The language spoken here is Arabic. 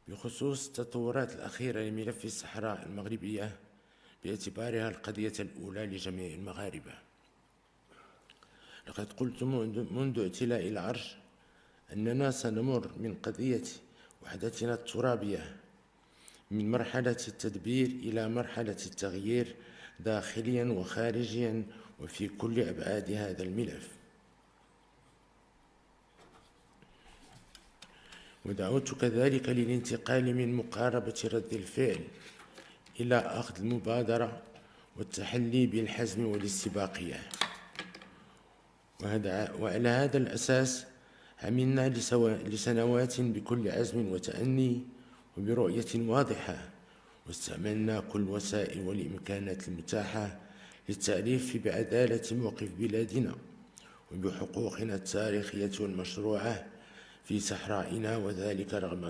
بخصوص التطورات الأخيرة لملف الصحراء المغربية باعتبارها القضية الأولى لجميع المغاربة. لقد قلت منذ اعتلاء العرش أننا سنمر من قضية وحدتنا الترابية من مرحلة التدبير إلى مرحلة التغيير داخليا وخارجيا وفي كل أبعاد هذا الملف. ودعوت كذلك للانتقال من مقاربة رد الفعل إلى أخذ المبادرة والتحلي بالحزم والاستباقية. وعلى هذا الأساس عملنا لسنوات بكل عزم وتأني وبرؤية واضحة، واستعملنا كل الوسائل والإمكانات المتاحة للتعريف بعدالة موقف بلادنا وبحقوقنا التاريخية والمشروعة في صحرائنا، وذلك رغم